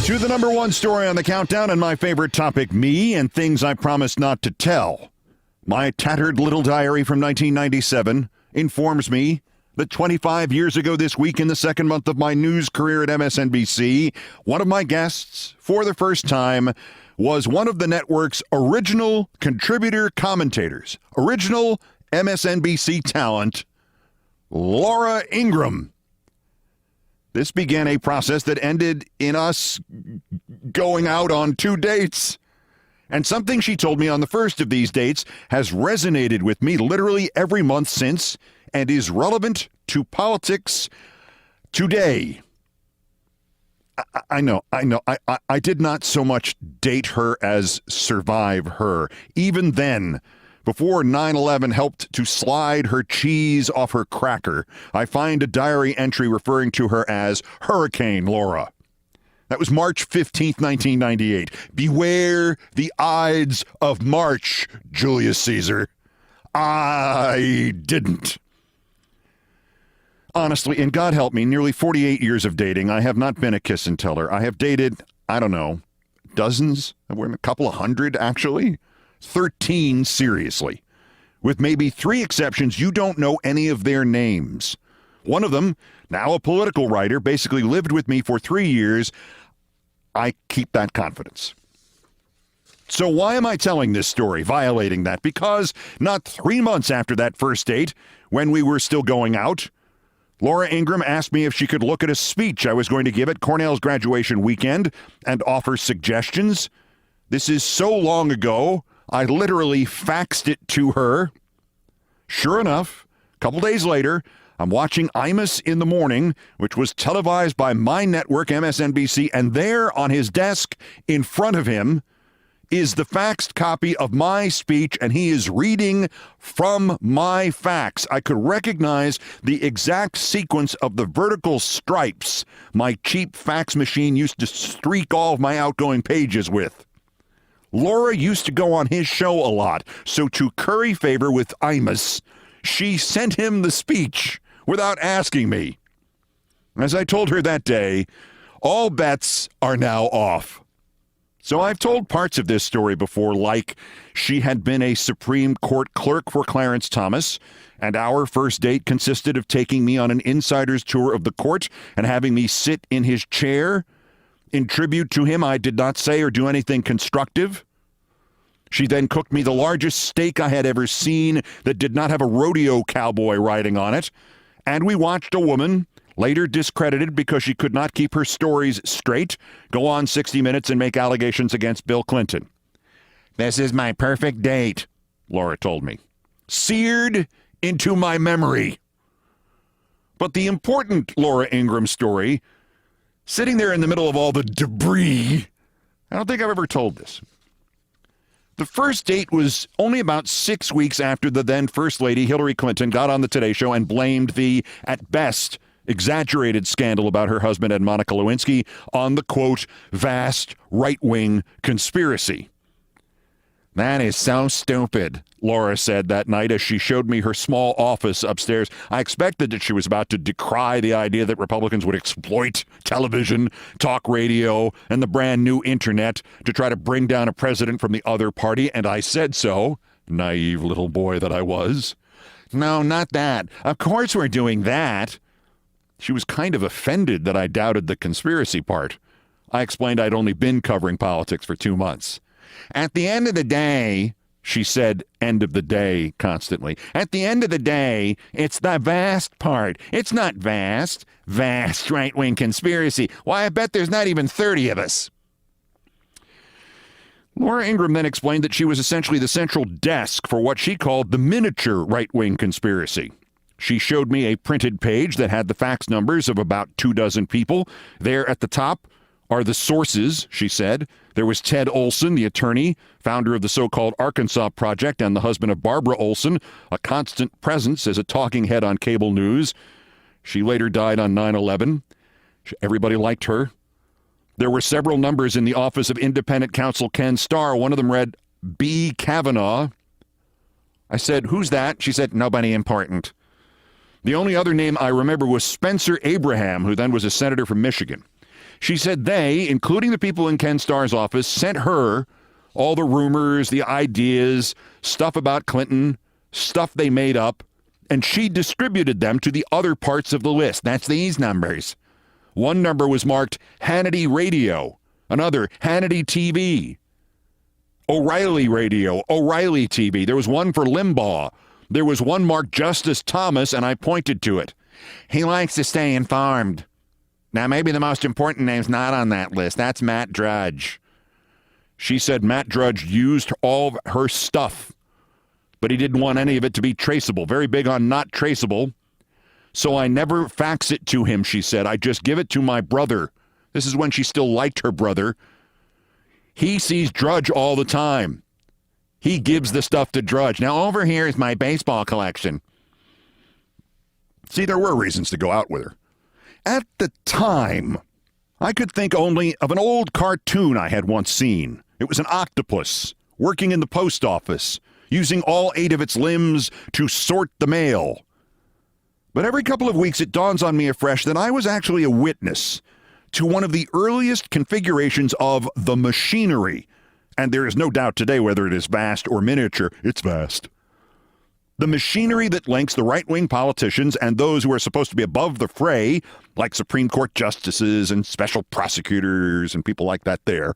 To the number one story on the countdown and my favorite topic, me and things I promised not to tell. My tattered little diary from 1997 informs me that 25 years ago this week, in the second month of my news career at MSNBC, one of my guests, for the first time, was one of the network's original contributor commentators, original MSNBC talent, Laura Ingraham. This began a process that ended in us going out on 2 dates. And something she told me on the first of these dates has resonated with me literally every month since and is relevant to politics today. I know. I did not so much date her as survive her. Even then, before 9/11 helped to slide her cheese off her cracker, I find a diary entry referring to her as Hurricane Laura. That was March 15th, 1998. Beware the Ides of March, Julius Caesar. I didn't. Honestly, and God help me, nearly 48 years of dating, I have not been a kiss and teller. I have dated, I don't know, dozens, a couple of hundred actually. 13 seriously. With maybe 3 exceptions, you don't know any of their names. One of them, now a political writer, basically lived with me for 3 years. I keep that confidence. So why am I telling this story, violating that? Because not 3 months after that first date, when we were still going out, Laura Ingraham asked me if she could look at a speech I was going to give at Cornell's graduation weekend and offer suggestions. This is so long ago, I literally faxed it to her. Sure enough, a couple days later, I'm watching Imus in the Morning, which was televised by my network, MSNBC, and there on his desk in front of him is the faxed copy of my speech, and he is reading from my fax. I could recognize the exact sequence of the vertical stripes my cheap fax machine used to streak all of my outgoing pages with. Laura used to go on his show a lot, so to curry favor with Imus, she sent him the speech without asking me. As I told her that day, all bets are now off. So I've told parts of this story before, like she had been a Supreme Court clerk for Clarence Thomas, and our first date consisted of taking me on an insider's tour of the court and having me sit in his chair. In tribute to him, I did not say or do anything constructive. She then cooked me the largest steak I had ever seen that did not have a rodeo cowboy riding on it. And we watched a woman, later discredited because she could not keep her stories straight, go on 60 Minutes and make allegations against Bill Clinton. This is my perfect date, Laura told me. Seared into my memory. But the important Laura Ingraham story, sitting there in the middle of all the debris, I don't think I've ever told this. The first date was only about 6 weeks after the then First Lady, Hillary Clinton, got on the Today Show and blamed the, at best, exaggerated scandal about her husband and Monica Lewinsky on the, quote, vast right-wing conspiracy. That is so stupid, Laura said that night as she showed me her small office upstairs. I expected that she was about to decry the idea that Republicans would exploit television, talk radio, and the brand new internet to try to bring down a president from the other party, and I said so, naive little boy that I was. No, not that. Of course we're doing that. She was kind of offended that I doubted the conspiracy part. I explained I'd only been covering politics for 2 months. At the end of the day, she said end of the day constantly. At the end of the day, it's the vast part. It's not vast. Vast right-wing conspiracy. Why, I bet there's not even 30 of us. Laura Ingraham then explained that she was essentially the central desk for what she called the miniature right-wing conspiracy. She showed me a printed page that had the fax numbers of about 24 people. There at the top are the sources, she said. There was Ted Olson, the attorney, founder of the so-called Arkansas Project and the husband of Barbara Olson, a constant presence as a talking head on cable news. She later died on 9/11. Everybody liked her. There were several numbers in the office of independent counsel Ken Starr. One of them read B. Kavanaugh. I said, who's that? She said, nobody important. The only other name I remember was Spencer Abraham, who then was a senator from Michigan. She said they, including the people in Ken Starr's office, sent her all the rumors, the ideas, stuff about Clinton, stuff they made up, and she distributed them to the other parts of the list. That's these numbers. One number was marked Hannity Radio, another Hannity TV, O'Reilly Radio, O'Reilly TV. There was one for Limbaugh. There was one marked Justice Thomas, and I pointed to it. He likes to stay informed. Now, maybe the most important name's not on that list. That's Matt Drudge. She said Matt Drudge used all of her stuff, but he didn't want any of it to be traceable. Very big on not traceable. So I never fax it to him, she said. I just give it to my brother. This is when she still liked her brother. He sees Drudge all the time. He gives the stuff to Drudge. Now, over here is my baseball collection. See, there were reasons to go out with her. At the time, I could think only of an old cartoon I had once seen. It was an octopus working in the post office, using all 8 of its limbs to sort the mail. But every couple of weeks it dawns on me afresh that I was actually a witness to one of the earliest configurations of the machinery. And there is no doubt today whether it is vast or miniature. It's vast. The machinery that links the right-wing politicians and those who are supposed to be above the fray, like Supreme Court justices and special prosecutors and people like that there,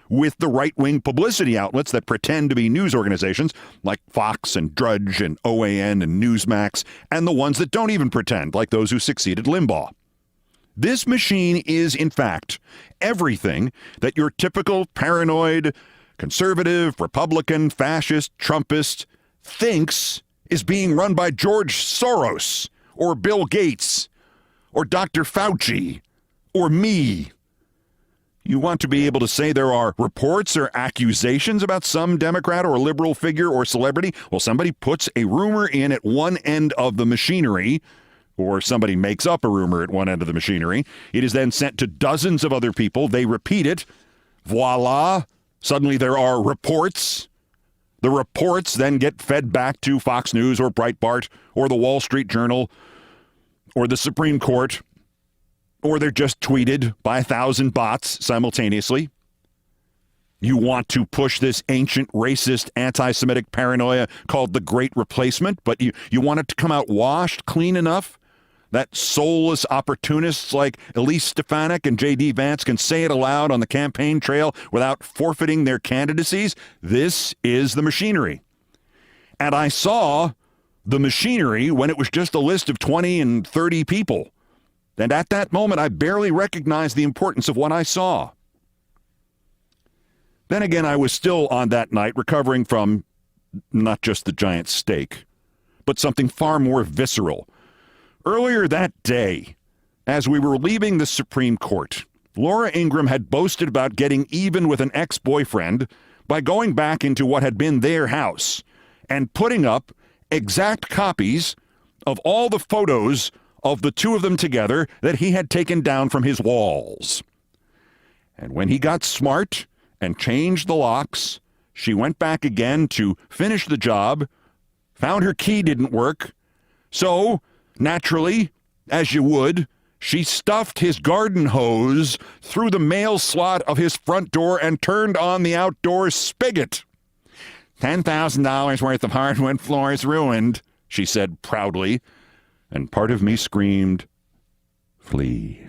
with the right-wing publicity outlets that pretend to be news organizations like Fox and Drudge and OAN and Newsmax, and the ones that don't even pretend, like those who succeeded Limbaugh. This machine is, in fact, everything that your typical paranoid, conservative, Republican, fascist, Trumpist thinks is being run by George Soros or Bill Gates or Dr. Fauci or me. You want to be able to say there are reports or accusations about some Democrat or liberal figure or celebrity? Well, somebody puts a rumor in at one end of the machinery, or somebody makes up a rumor at one end of the machinery. It is then sent to dozens of other people. They repeat it. Voila. Suddenly there are reports. The reports then get fed back to Fox News or Breitbart or the Wall Street Journal or the Supreme Court, or they're just tweeted by 1,000 bots simultaneously. You want to push this ancient, racist, anti-Semitic paranoia called the Great Replacement, but you want it to come out washed, clean enough that soulless opportunists like Elise Stefanik and J.D. Vance can say it aloud on the campaign trail without forfeiting their candidacies. This is the machinery. And I saw the machinery when it was just a list of 20 and 30 people. And at that moment, I barely recognized the importance of what I saw. Then again, I was still on that night recovering from not just the giant steak, but something far more visceral. Earlier that day, as we were leaving the Supreme Court, Laura Ingraham had boasted about getting even with an ex-boyfriend by going back into what had been their house and putting up exact copies of all the photos of the two of them together that he had taken down from his walls. And when he got smart and changed the locks, she went back again to finish the job, found her key didn't work, so, naturally, as you would, she stuffed his garden hose through the mail slot of his front door and turned on the outdoor spigot. $10,000 worth of hardwood floors ruined, she said proudly. And part of me screamed, flee.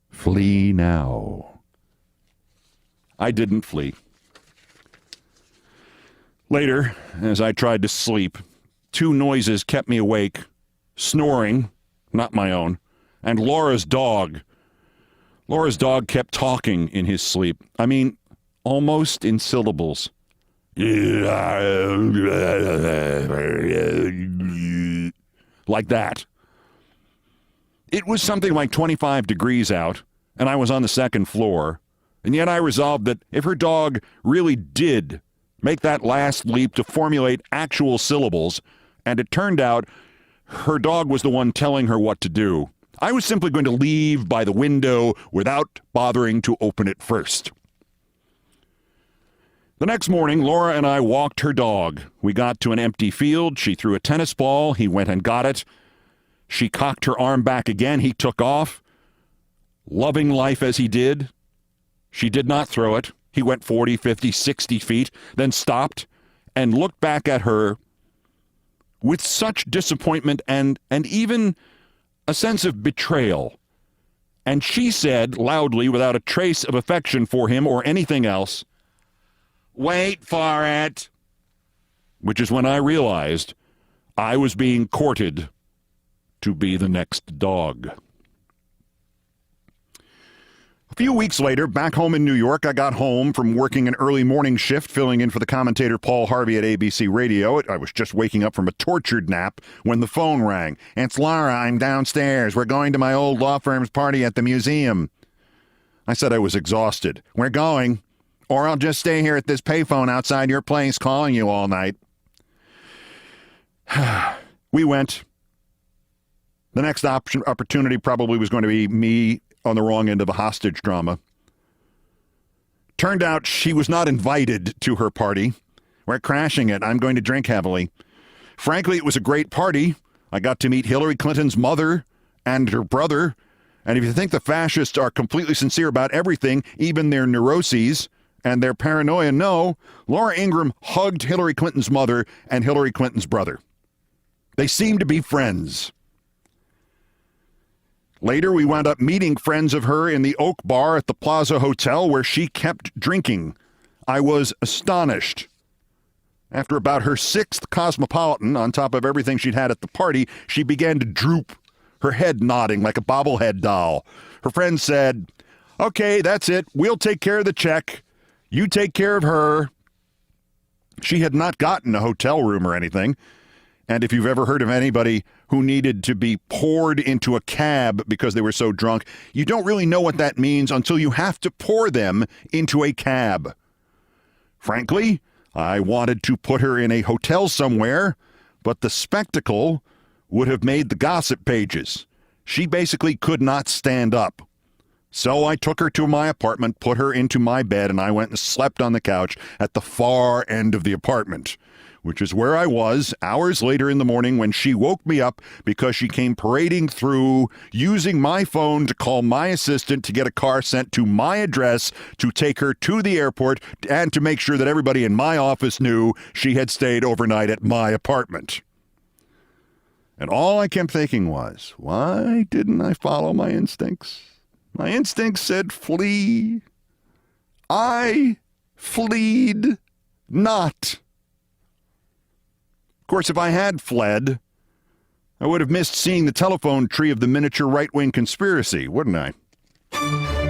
Flee now. I didn't flee. Later, as I tried to sleep, 2 noises kept me awake. Snoring, not my own, and Laura's dog. Laura's dog kept talking in his sleep. I mean, almost in syllables. Like that. It was something like 25 degrees out, and I was on the 2nd floor, and yet I resolved that if her dog really did make that last leap to formulate actual syllables, and it turned out her dog was the one telling her what to do, I was simply going to leave by the window without bothering to open it first. The next morning, Laura and I walked her dog. We got to an empty field. She threw a tennis ball. He went and got it. She cocked her arm back again. He took off. loving life as he did, she did not throw it. He went 40, 50, 60 feet, then stopped and looked back at her with such disappointment and even a sense of betrayal. And she said loudly, without a trace of affection for him or anything else, "Wait for it." Which is when I realized I was being courted to be the next dog. A few weeks later, back home in New York, I got home from working an early morning shift filling in for the commentator Paul Harvey at ABC Radio. I was just waking up from a tortured nap when the phone rang. "It's Laura. I'm downstairs. We're going to my old law firm's party at the museum." I said I was exhausted. "We're going, or I'll just stay here at this payphone outside your place calling you all night." We went. The next opportunity probably was going to be me on the wrong end of a hostage drama. Turned out she was not invited to her party. "We're crashing it. I'm going to drink heavily." Frankly, it was a great party. I got to meet Hillary Clinton's mother and her brother. And if you think the fascists are completely sincere about everything, even their neuroses and their paranoia, no, Laura Ingraham hugged Hillary Clinton's mother and Hillary Clinton's brother. They seemed to be friends. Later, we wound up meeting friends of her in the Oak Bar at the Plaza Hotel, where she kept drinking. I was astonished. After about her sixth Cosmopolitan, on top of everything she'd had at the party, she began to droop, her head nodding like a bobblehead doll. Her friend said, "Okay, that's it. We'll take care of the check. You take care of her." She had not gotten a hotel room or anything. And if you've ever heard of anybody who needed to be poured into a cab because they were so drunk, you don't really know what that means until you have to pour them into a cab. Frankly, I wanted to put her in a hotel somewhere, but the spectacle would have made the gossip pages. She basically could not stand up. So I took her to my apartment, put her into my bed, and I went and slept on the couch at the far end of the apartment, which is where I was hours later in the morning when she woke me up because she came parading through using my phone to call my assistant to get a car sent to my address to take her to the airport and to make sure that everybody in my office knew she had stayed overnight at my apartment. And all I kept thinking was, why didn't I follow my instincts? My instincts said flee. I fleed not. Of course, if I had fled, I would have missed seeing the telephone tree of the miniature right-wing conspiracy, wouldn't I?